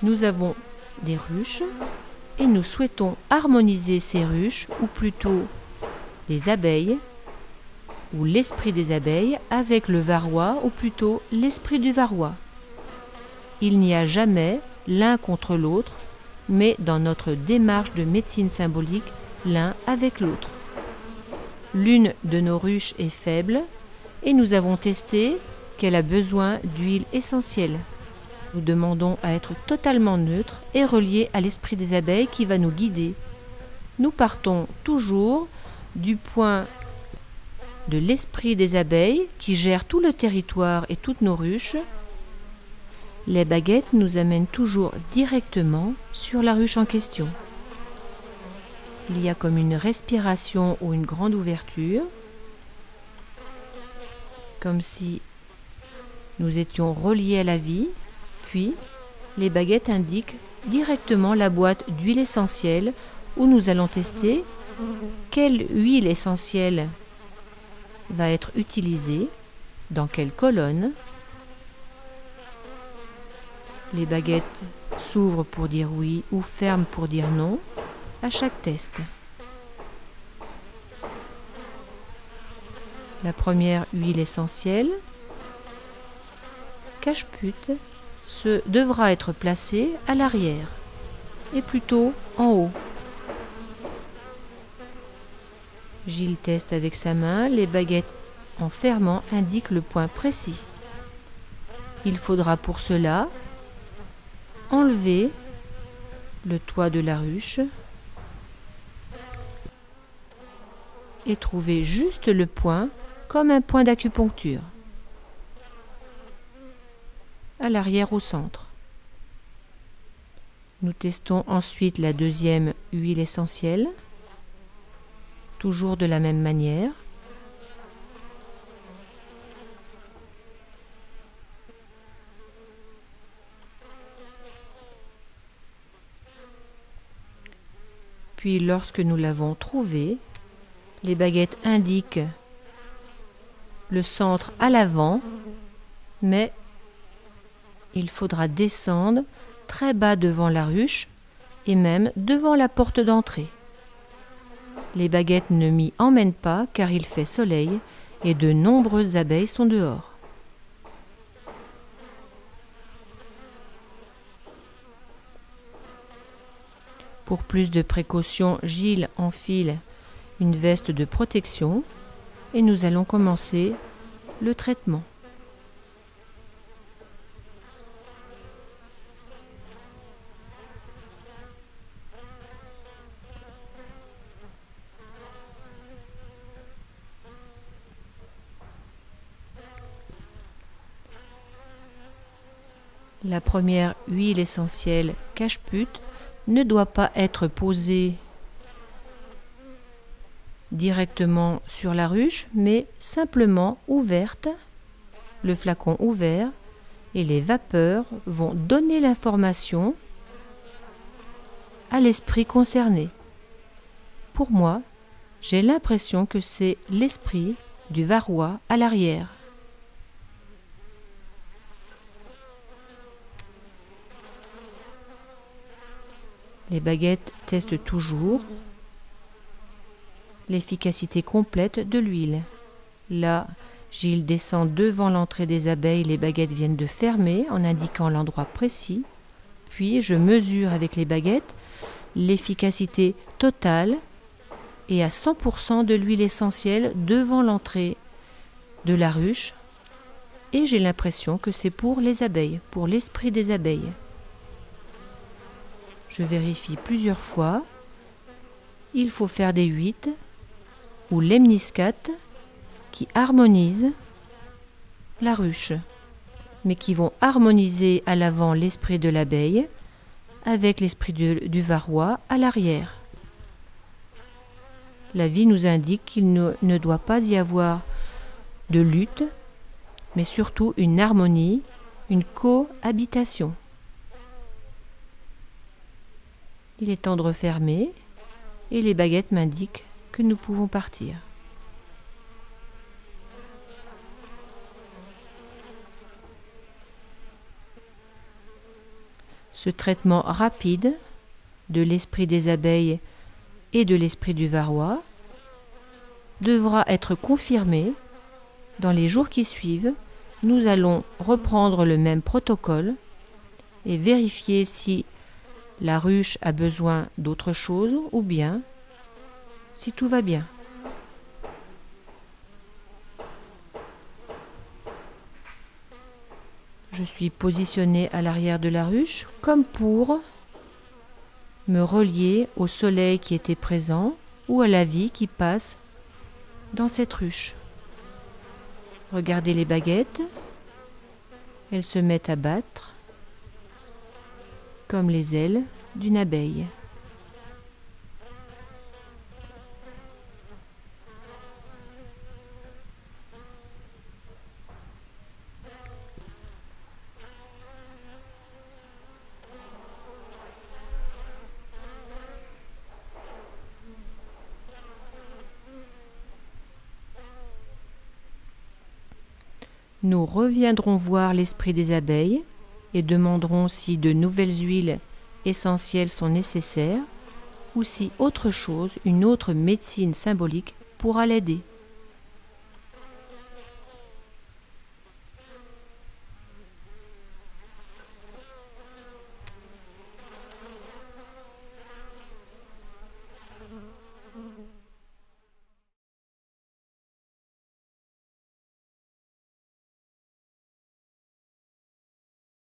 Nous avons des ruches et nous souhaitons harmoniser ces ruches, ou plutôt les abeilles, ou l'esprit des abeilles, avec le varroa, ou plutôt l'esprit du varroa. Il n'y a jamais l'un contre l'autre, mais dans notre démarche de médecine symbolique, l'un avec l'autre. L'une de nos ruches est faible et nous avons testé qu'elle a besoin d'huile essentielle. Nous demandons à être totalement neutre et relié à l'esprit des abeilles qui va nous guider. Nous partons toujours du point de l'esprit des abeilles qui gère tout le territoire et toutes nos ruches. Les baguettes nous amènent toujours directement sur la ruche en question. Il y a comme une respiration ou une grande ouverture, comme si nous étions reliés à la vie, puis les baguettes indiquent directement la boîte d'huile essentielle où nous allons tester quelle huile essentielle va être utilisée, dans quelle colonne. Les baguettes s'ouvrent pour dire oui ou ferment pour dire non à chaque test. La première huile essentielle, cache-pute, devra être placée à l'arrière et plutôt en haut. Gilles teste avec sa main, les baguettes en fermant indiquent le point précis. Il faudra pour cela enlever le toit de la ruche et trouver juste le point comme un point d'acupuncture, à l'arrière au centre. Nous testons ensuite la deuxième huile essentielle, toujours de la même manière. Puis lorsque nous l'avons trouvée, les baguettes indiquent le centre à l'avant, mais il faudra descendre très bas devant la ruche et même devant la porte d'entrée. Les baguettes ne m'y emmènent pas car il fait soleil et de nombreuses abeilles sont dehors. Pour plus de précautions, Gilles enfile une veste de protection et nous allons commencer le traitement. La première huile essentielle cache-pute ne doit pas être posée directement sur la ruche, mais simplement ouverte, le flacon ouvert, et les vapeurs vont donner l'information à l'esprit concerné. Pour moi, j'ai l'impression que c'est l'esprit du varroa à l'arrière. Les baguettes testent toujours l'efficacité complète de l'huile. Là, Gilles descend devant l'entrée des abeilles, les baguettes viennent de fermer en indiquant l'endroit précis. Puis je mesure avec les baguettes l'efficacité totale et à 100% de l'huile essentielle devant l'entrée de la ruche. Et j'ai l'impression que c'est pour les abeilles, pour l'esprit des abeilles. Je vérifie plusieurs fois. Il faut faire des 8 ou lemniscates qui harmonisent la ruche, mais qui vont harmoniser à l'avant l'esprit de l'abeille avec l'esprit du varroa à l'arrière. La vie nous indique qu'il ne doit pas y avoir de lutte, mais surtout une harmonie, une cohabitation. Il est temps de refermer et les baguettes m'indiquent que nous pouvons partir. Ce traitement rapide de l'esprit des abeilles et de l'esprit du varroa devra être confirmé dans les jours qui suivent. Nous allons reprendre le même protocole et vérifier si la ruche a besoin d'autre chose ou bien si tout va bien. Je suis positionnée à l'arrière de la ruche comme pour me relier au soleil qui était présent ou à la vie qui passe dans cette ruche. Regardez les baguettes, elles se mettent à battre comme les ailes d'une abeille. Nous reviendrons voir l'esprit des abeilles et demanderons si de nouvelles huiles essentielles sont nécessaires ou si autre chose, une autre médecine symbolique pourra l'aider.